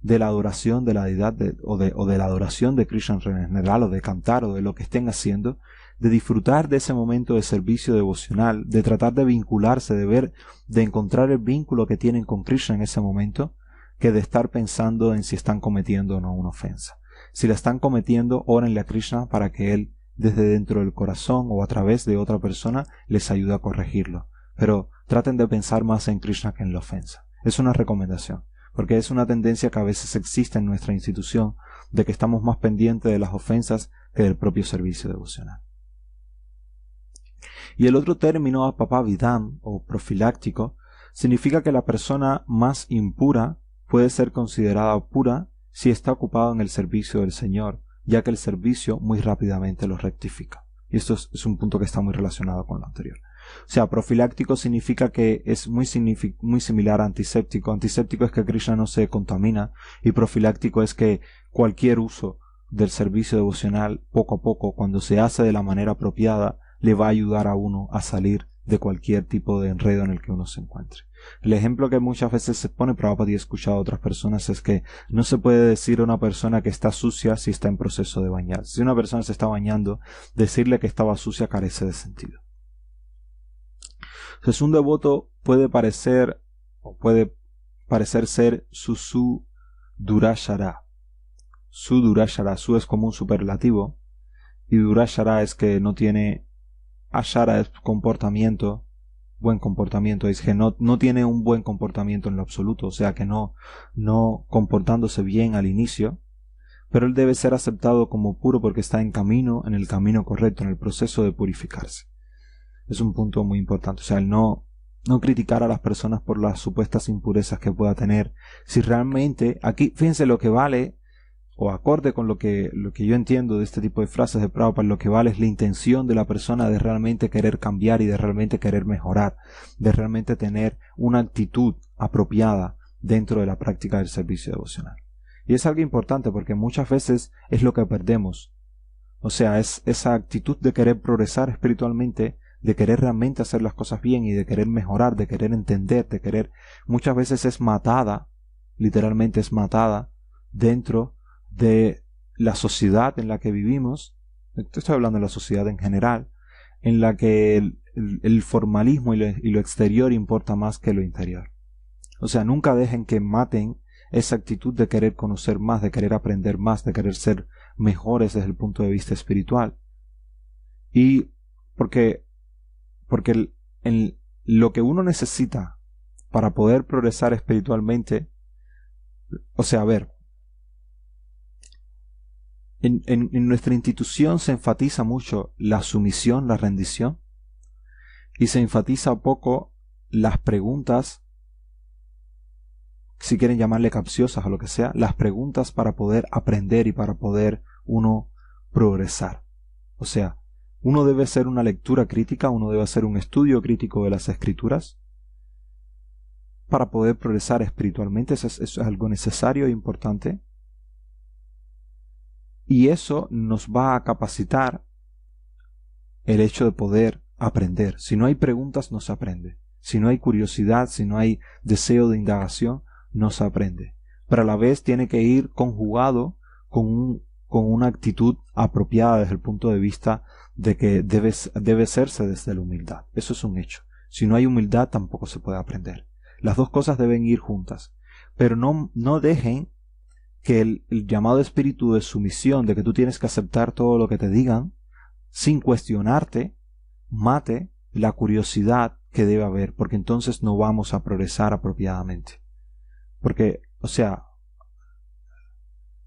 de la adoración de la deidad o de la adoración de Krishna en general, o de cantar, o de lo que estén haciendo, de disfrutar de ese momento de servicio devocional, de tratar de vincularse, de encontrar el vínculo que tienen con Krishna en ese momento, que de estar pensando en si están cometiendo o no una ofensa. Si la están cometiendo, órenle a Krishna para que él, desde dentro del corazón o a través de otra persona, les ayude a corregirlo. Pero traten de pensar más en Krishna que en la ofensa. Es una recomendación, porque es una tendencia que a veces existe en nuestra institución, de que estamos más pendientes de las ofensas que del propio servicio devocional. Y el otro término, apapavidam, o profiláctico, significa que la persona más impura puede ser considerada pura si está ocupado en el servicio del Señor, ya que el servicio muy rápidamente lo rectifica. Y esto es un punto que está muy relacionado con lo anterior. O sea, profiláctico significa que es muy similar a antiséptico. Antiséptico es que Krishna no se contamina, y profiláctico es que cualquier uso del servicio devocional, poco a poco, cuando se hace de la manera apropiada, le va a ayudar a uno a salir de cualquier tipo de enredo en el que uno se encuentre. El ejemplo que muchas veces se pone, Prabhupada, y he escuchado a otras personas, es que no se puede decir a una persona que está sucia si está en proceso de bañarse. Si una persona se está bañando, decirle que estaba sucia carece de sentido. Entonces, un devoto puede parecer ser su durashara. Su durashara, su es como un superlativo, y durashara es que no tiene, ashara es comportamiento, buen comportamiento, es que no tiene un buen comportamiento en lo absoluto, o sea que no comportándose bien al inicio, pero él debe ser aceptado como puro porque está en el camino correcto, en el proceso de purificarse. Es un punto muy importante, o sea, el no criticar a las personas por las supuestas impurezas que pueda tener. Si realmente, aquí, fíjense, lo que vale, o acorde con lo que yo entiendo de este tipo de frases de Prabhupada, lo que vale es la intención de la persona de realmente querer cambiar y de realmente querer mejorar, de realmente tener una actitud apropiada dentro de la práctica del servicio devocional. Y es algo importante porque muchas veces es lo que perdemos. O sea, es esa actitud de querer progresar espiritualmente, de querer realmente hacer las cosas bien y de querer mejorar, de querer entender, muchas veces es matada, literalmente es matada dentro de la sociedad en la que vivimos. Estoy hablando de la sociedad en general, en la que el formalismo y lo exterior importa más que lo interior. O sea, nunca dejen que maten esa actitud de querer conocer más, de querer aprender más, de querer ser mejores desde el punto de vista espiritual. Y porque lo que uno necesita para poder progresar espiritualmente, o sea, a ver, en nuestra institución se enfatiza mucho la sumisión, la rendición, y se enfatiza poco las preguntas, si quieren llamarle capciosas o lo que sea, las preguntas para poder aprender y para poder uno progresar. O sea, Uno debe hacer una lectura crítica, uno debe hacer un estudio crítico de las Escrituras para poder progresar espiritualmente. Eso es algo necesario e importante. Y eso nos va a capacitar el hecho de poder aprender. Si no hay preguntas, no se aprende. Si no hay curiosidad, si no hay deseo de indagación, no se aprende. Pero a la vez tiene que ir conjugado con una actitud apropiada desde el punto de vista de que debe hacerse desde la humildad. Eso es un hecho. Si no hay humildad, tampoco se puede aprender. Las dos cosas deben ir juntas. Pero no dejen que el llamado espíritu de sumisión, de que tú tienes que aceptar todo lo que te digan, sin cuestionarte, mate la curiosidad que debe haber, porque entonces no vamos a progresar apropiadamente. Porque, o sea,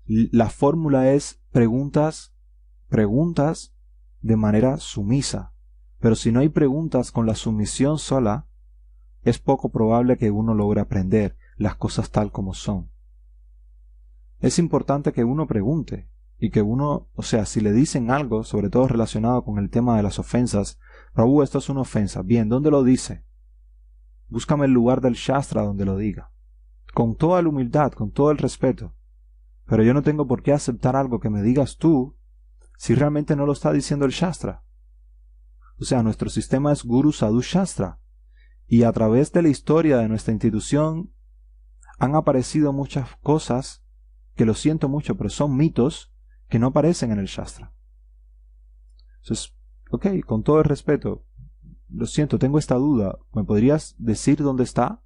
la fórmula es preguntas de manera sumisa. Pero si no hay preguntas con la sumisión sola, es poco probable que uno logre aprender las cosas tal como son. Es importante que uno pregunte y que uno, o sea, si le dicen algo, sobre todo relacionado con el tema de las ofensas, Prabhu, esto es una ofensa. Bien, ¿dónde lo dice? Búscame el lugar del Shastra donde lo diga. Con toda la humildad, con todo el respeto. Pero yo no tengo por qué aceptar algo que me digas tú si realmente no lo está diciendo el Shastra. O sea, nuestro sistema es Guru Sadhu Shastra. Y a través de la historia de nuestra institución han aparecido muchas cosas que lo siento mucho, pero son mitos que no aparecen en el Shastra. Entonces, ok, con todo el respeto, lo siento, tengo esta duda. ¿Me podrías decir dónde está?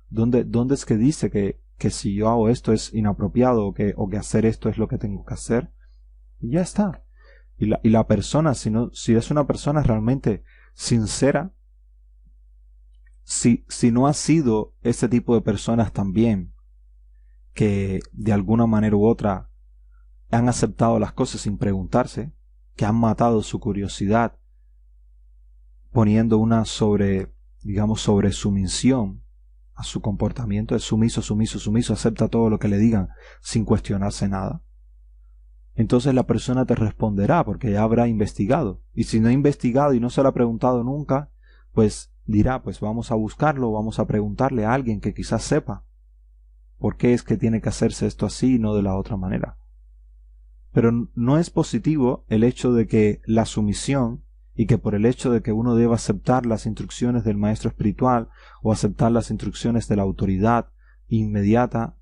¿Dónde es que dice que si yo hago esto es inapropiado o que hacer esto es lo que tengo que hacer? Y ya está. Y la persona, si es una persona realmente sincera, si no ha sido ese tipo de personas también que de alguna manera u otra han aceptado las cosas sin preguntarse, que han matado su curiosidad poniendo una sobre sumisión a su comportamiento, es sumiso, acepta todo lo que le digan sin cuestionarse nada. Entonces la persona te responderá porque ya habrá investigado. Y si no ha investigado y no se lo ha preguntado nunca, pues dirá, pues vamos a buscarlo, vamos a preguntarle a alguien que quizás sepa por qué es que tiene que hacerse esto así y no de la otra manera. Pero no es positivo el hecho de que la sumisión y que por el hecho de que uno deba aceptar las instrucciones del maestro espiritual o aceptar las instrucciones de la autoridad inmediata,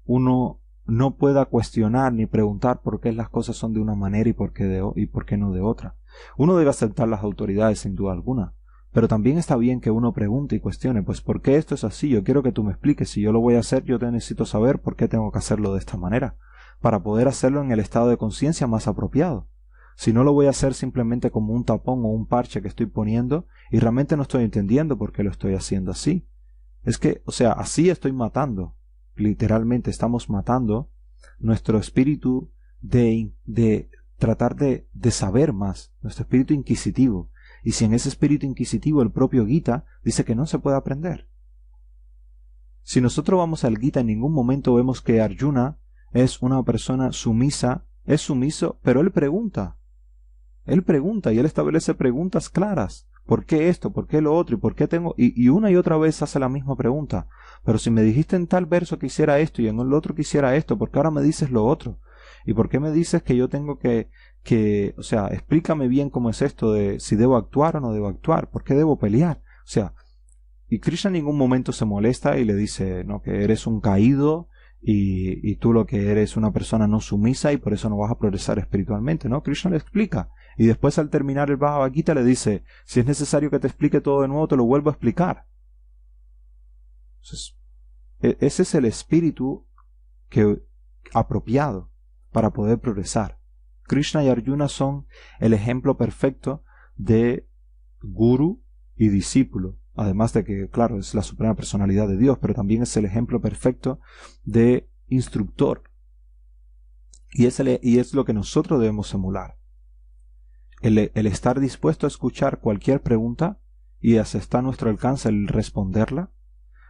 uno no pueda cuestionar ni preguntar por qué las cosas son de una manera y por qué no de otra. Uno debe aceptar las autoridades sin duda alguna, pero también está bien que uno pregunte y cuestione, pues ¿por qué esto es así? Yo quiero que tú me expliques. Si yo lo voy a hacer, yo te necesito saber por qué tengo que hacerlo de esta manera, para poder hacerlo en el estado de conciencia más apropiado. Si no, lo voy a hacer simplemente como un tapón o un parche que estoy poniendo y realmente no estoy entendiendo por qué lo estoy haciendo así. Es que, o sea, así estoy matando. Literalmente estamos matando nuestro espíritu de tratar de saber más, nuestro espíritu inquisitivo. Y si en ese espíritu inquisitivo el propio Gita dice que no se puede aprender. Si nosotros vamos al Gita, en ningún momento vemos que Arjuna es una persona sumisa, es sumiso, pero él pregunta y él establece preguntas claras. ¿Por qué esto? ¿Por qué lo otro? ¿Y por qué tengo? Y una y otra vez hace la misma pregunta. Pero si me dijiste en tal verso que hiciera esto y en el otro que hiciera esto, ¿por qué ahora me dices lo otro? ¿Y por qué me dices que yo tengo o sea, explícame bien cómo es esto de si debo actuar o no debo actuar? ¿Por qué debo pelear? O sea, y Krishna en ningún momento se molesta y le dice, no, que eres un caído y tú lo que eres una persona no sumisa y por eso no vas a progresar espiritualmente, ¿no? Krishna le explica. Y después al terminar el Bhagavad Gita le dice, si es necesario que te explique todo de nuevo, te lo vuelvo a explicar. Entonces, ese es el espíritu apropiado para poder progresar. Krishna y Arjuna son el ejemplo perfecto de guru y discípulo. Además de que, claro, es la suprema personalidad de Dios, pero también es el ejemplo perfecto de instructor. Y es lo que nosotros debemos emular. El estar dispuesto a escuchar cualquier pregunta y está a nuestro alcance el responderla.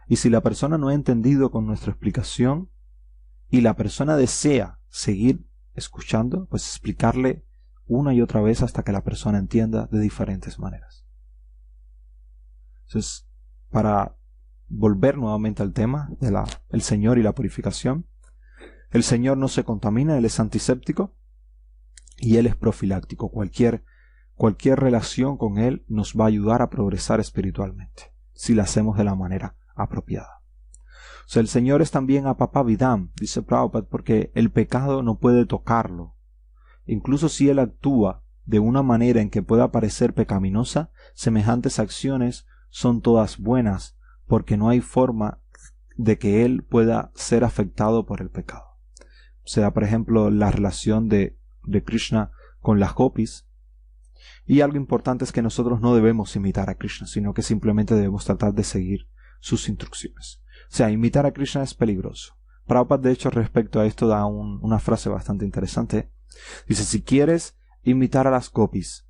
Y si la persona no ha entendido con nuestra explicación y la persona desea seguir escuchando, pues explicarle una y otra vez hasta que la persona entienda de diferentes maneras. Entonces, para volver nuevamente al tema del Señor y la purificación, el Señor no se contamina, Él es antiséptico y Él es profiláctico. Cualquier relación con Él nos va a ayudar a progresar espiritualmente, si la hacemos de la manera apropiada. O sea, el Señor es también apapavidam, dice Prabhupada, porque el pecado no puede tocarlo. Incluso si Él actúa de una manera en que pueda parecer pecaminosa, semejantes acciones son todas buenas, porque no hay forma de que Él pueda ser afectado por el pecado. O sea, por ejemplo, la relación de Krishna con las gopis. Y algo importante es que nosotros no debemos imitar a Krishna, sino que simplemente debemos tratar de seguir sus instrucciones. O sea, imitar a Krishna es peligroso. Prabhupada, de hecho, respecto a esto da una frase bastante interesante. Dice, si quieres imitar a las gopis,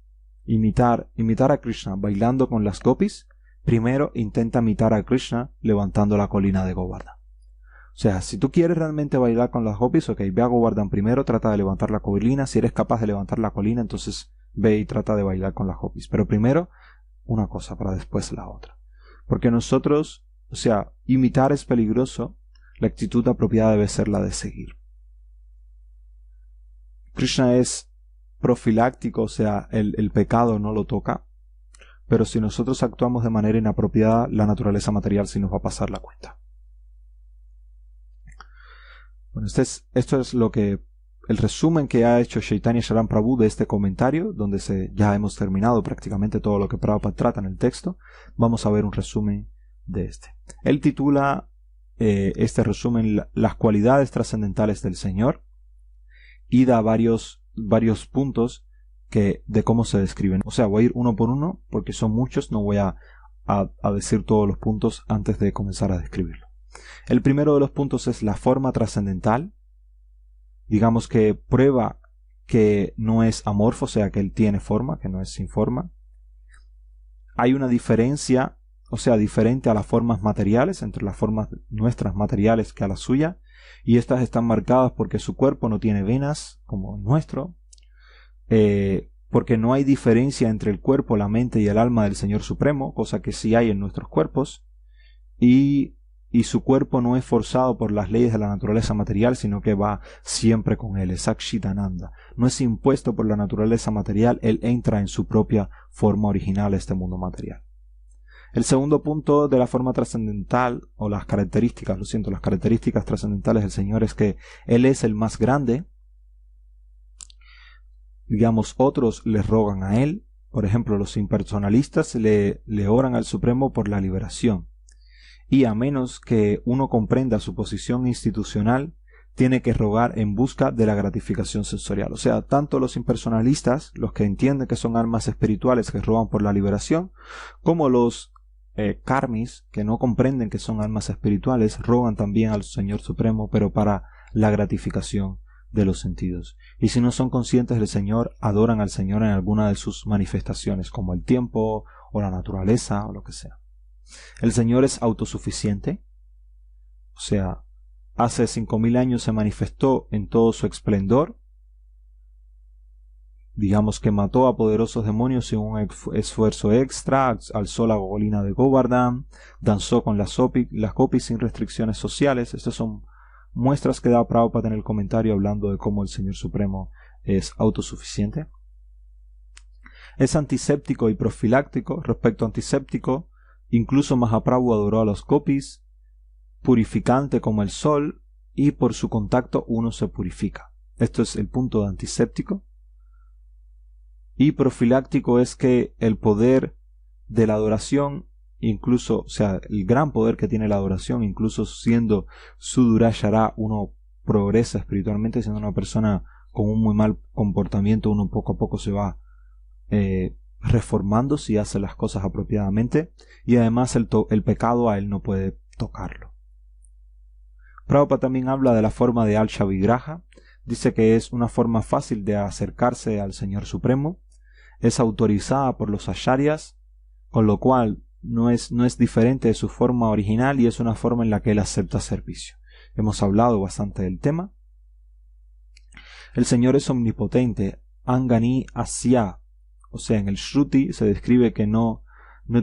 imitar a Krishna bailando con las gopis, primero intenta imitar a Krishna levantando la colina de Govardhan. O sea, si tú quieres realmente bailar con las gopis, ok, ve a Govardhan primero, trata de levantar la colina. Si eres capaz de levantar la colina, entonces ve y trata de bailar con las gopis. Pero primero una cosa para después la otra. Porque nosotros, o sea, imitar es peligroso, la actitud apropiada debe ser la de seguir. Krishna es profiláctico, o sea, el pecado no lo toca, pero si nosotros actuamos de manera inapropiada, la naturaleza material sí nos va a pasar la cuenta. Bueno, esto es el resumen que ha hecho Chaitanya Charan Prabhu de este comentario, donde ya hemos terminado prácticamente todo lo que Prabhupada trata en el texto. Vamos a ver un resumen de este. Él titula este resumen Las cualidades trascendentales del Señor, y da varios puntos de cómo se describen. O sea, voy a ir uno por uno porque son muchos, no voy a decir todos los puntos antes de comenzar a describirlo. El primero de los puntos es la forma trascendental. Digamos que prueba que no es amorfo, o sea que él tiene forma, que no es sin forma. Hay una diferencia, o sea, diferente a las formas materiales, entre las formas nuestras materiales que a la suya, y estas están marcadas porque su cuerpo no tiene venas como el nuestro, porque no hay diferencia entre el cuerpo, la mente y el alma del Señor Supremo, cosa que sí hay en nuestros cuerpos, y su cuerpo no es forzado por las leyes de la naturaleza material, sino que va siempre con él, es Sakshitananda. No es impuesto por la naturaleza material, él entra en su propia forma original a este mundo material. El segundo punto de la forma trascendental, o las características trascendentales del Señor, es que él es el más grande. Digamos, otros le rogan a él. Por ejemplo, los impersonalistas le oran al Supremo por la liberación. Y a menos que uno comprenda su posición institucional, tiene que rogar en busca de la gratificación sensorial. O sea, tanto los impersonalistas, los que entienden que son almas espirituales que rogan por la liberación, como los karmis, que no comprenden que son almas espirituales, rogan también al Señor Supremo, pero para la gratificación de los sentidos. Y si no son conscientes del Señor, adoran al Señor en alguna de sus manifestaciones, como el tiempo, o la naturaleza, o lo que sea. El Señor es autosuficiente, o sea, hace 5000 años se manifestó en todo su esplendor. Digamos que mató a poderosos demonios sin un esfuerzo extra, alzó la colina de Govardhan, danzó con las gopis sin restricciones sociales. Estas son muestras que da Prabhupada en el comentario hablando de cómo el Señor Supremo es autosuficiente. Es antiséptico y profiláctico. Respecto a antiséptico, incluso Mahaprabhu adoró a los gopis, purificante como el sol, y por su contacto uno se purifica. Esto es el punto de antiséptico. Y profiláctico es que el poder de la adoración, incluso, o sea, el gran poder que tiene la adoración, incluso siendo Sudurashara, uno progresa espiritualmente, siendo una persona con un muy mal comportamiento, uno poco a poco se va reformando si hace las cosas apropiadamente, y además el pecado a él no puede tocarlo. Prabhupada también habla de la forma de Alsha Vigraha. Dice que es una forma fácil de acercarse al Señor Supremo, es autorizada por los acharyas, con lo cual no es diferente de su forma original, y es una forma en la que él acepta servicio. Hemos hablado bastante del tema. El Señor es omnipotente, Angani Asya. O sea, en el Shruti se describe que no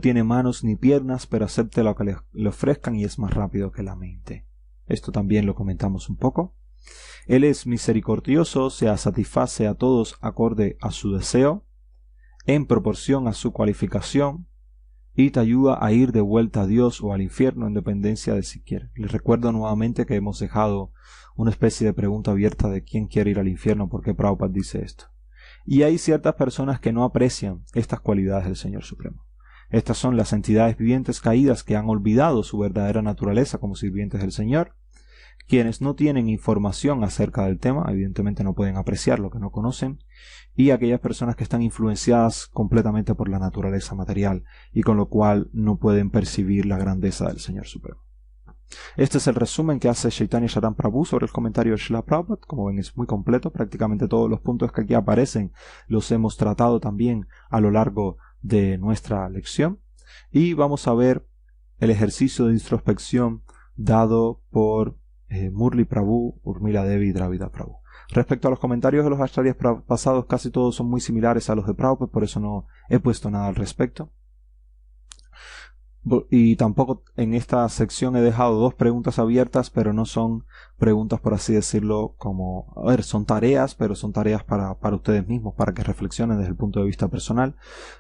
tiene manos ni piernas, pero acepta lo que le ofrezcan y es más rápido que la mente. Esto también lo comentamos un poco. Él es misericordioso, o sea, satisface a todos acorde a su deseo, en proporción a su cualificación, y te ayuda a ir de vuelta a Dios o al infierno en dependencia de si quiere. Les recuerdo nuevamente que hemos dejado una especie de pregunta abierta de quién quiere ir al infierno, porque Prabhupada dice esto. Y hay ciertas personas que no aprecian estas cualidades del Señor Supremo. Estas son las entidades vivientes caídas que han olvidado su verdadera naturaleza como sirvientes del Señor, quienes no tienen información acerca del tema, evidentemente no pueden apreciar lo que no conocen, y aquellas personas que están influenciadas completamente por la naturaleza material y con lo cual no pueden percibir la grandeza del Señor Supremo. Este es el resumen que hace Chaitanya Charan Prabhu sobre el comentario de Srila Prabhupada. Como ven, es muy completo, prácticamente todos los puntos que aquí aparecen los hemos tratado también a lo largo de nuestra lección, y vamos a ver el ejercicio de introspección dado por Murli Prabhu, Urmila Devi y Dravida Prabhu. Respecto a los comentarios de los acharyas pasados, casi todos son muy similares a los de Prabhupada, por eso no he puesto nada al respecto. Y tampoco en esta sección he dejado dos preguntas abiertas, pero no son preguntas, por así decirlo, como, a ver, son tareas, pero son tareas para ustedes mismos, para que reflexionen desde el punto de vista personal,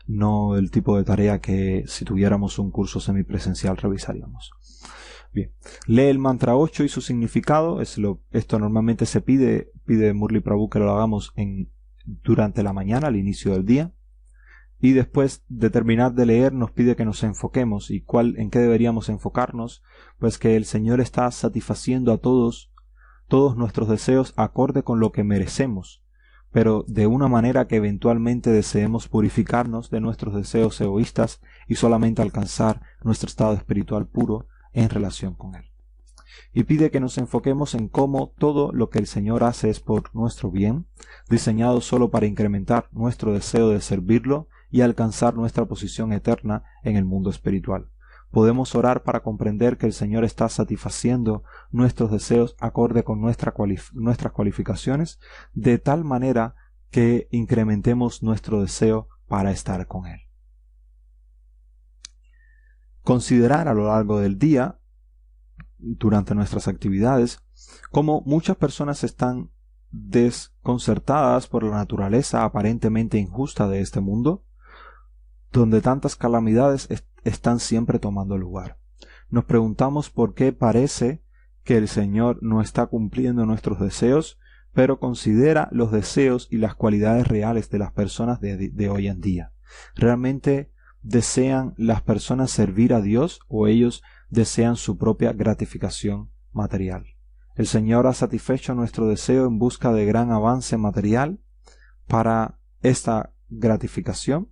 no el tipo de tarea que si tuviéramos un curso semipresencial revisaríamos. Bien, lee el mantra 8 y su significado. Esto normalmente se pide Murli Prabhu que lo hagamos durante la mañana, al inicio del día. Y después de terminar de leer nos pide que nos enfoquemos. ¿Y en qué deberíamos enfocarnos? Pues que el Señor está satisfaciendo a todos nuestros deseos acorde con lo que merecemos, pero de una manera que eventualmente deseemos purificarnos de nuestros deseos egoístas y solamente alcanzar nuestro estado espiritual puro en relación con Él. Y pide que nos enfoquemos en cómo todo lo que el Señor hace es por nuestro bien, diseñado solo para incrementar nuestro deseo de servirlo y alcanzar nuestra posición eterna en el mundo espiritual. Podemos orar para comprender que el Señor está satisfaciendo nuestros deseos acorde con nuestras cualificaciones, de tal manera que incrementemos nuestro deseo para estar con Él. Considerar a lo largo del día, durante nuestras actividades, cómo muchas personas están desconcertadas por la naturaleza aparentemente injusta de este mundo, donde tantas calamidades están siempre tomando lugar. Nos preguntamos por qué parece que el Señor no está cumpliendo nuestros deseos, pero considera los deseos y las cualidades reales de las personas de hoy en día. ¿Realmente desean las personas servir a Dios o ellos desean su propia gratificación material? El Señor ha satisfecho nuestro deseo en busca de gran avance material para esta gratificación.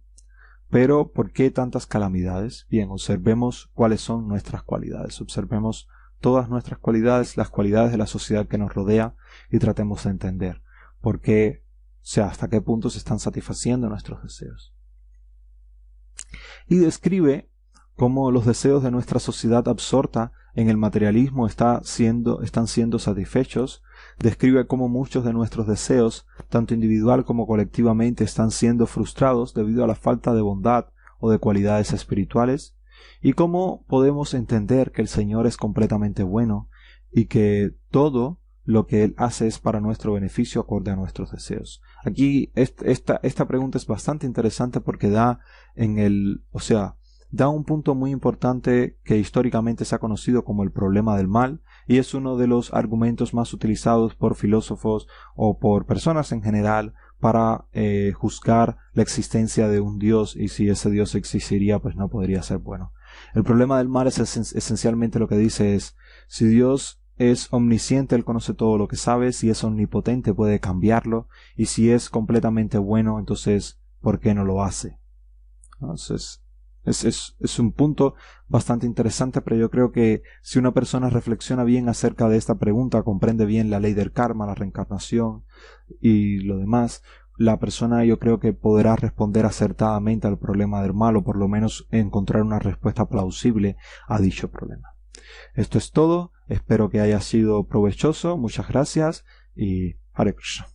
Pero ¿por qué tantas calamidades? Bien, observemos cuáles son nuestras cualidades. Observemos todas nuestras cualidades, las cualidades de la sociedad que nos rodea, y tratemos de entender por qué, o sea, hasta qué punto se están satisfaciendo nuestros deseos. Y describe cómo los deseos de nuestra sociedad absorta en el materialismo están siendo satisfechos. Describe cómo muchos de nuestros deseos, tanto individual como colectivamente, están siendo frustrados debido a la falta de bondad o de cualidades espirituales, y cómo podemos entender que el Señor es completamente bueno y que todo lo que Él hace es para nuestro beneficio acorde a nuestros deseos. Aquí esta pregunta es bastante interesante porque da un punto muy importante que históricamente se ha conocido como el problema del mal, y es uno de los argumentos más utilizados por filósofos o por personas en general para juzgar la existencia de un Dios, y si ese Dios existiría pues no podría ser bueno. El problema del mal es esencialmente lo que dice es: si Dios es omnisciente, Él conoce todo lo que sabe; si es omnipotente, puede cambiarlo; y si es completamente bueno, entonces ¿por qué no lo hace? Entonces es un punto bastante interesante, pero yo creo que si una persona reflexiona bien acerca de esta pregunta, comprende bien la ley del karma, la reencarnación y lo demás, la persona yo creo que podrá responder acertadamente al problema del mal, o por lo menos encontrar una respuesta plausible a dicho problema. Esto es todo, espero que haya sido provechoso, muchas gracias y Hare Krishna.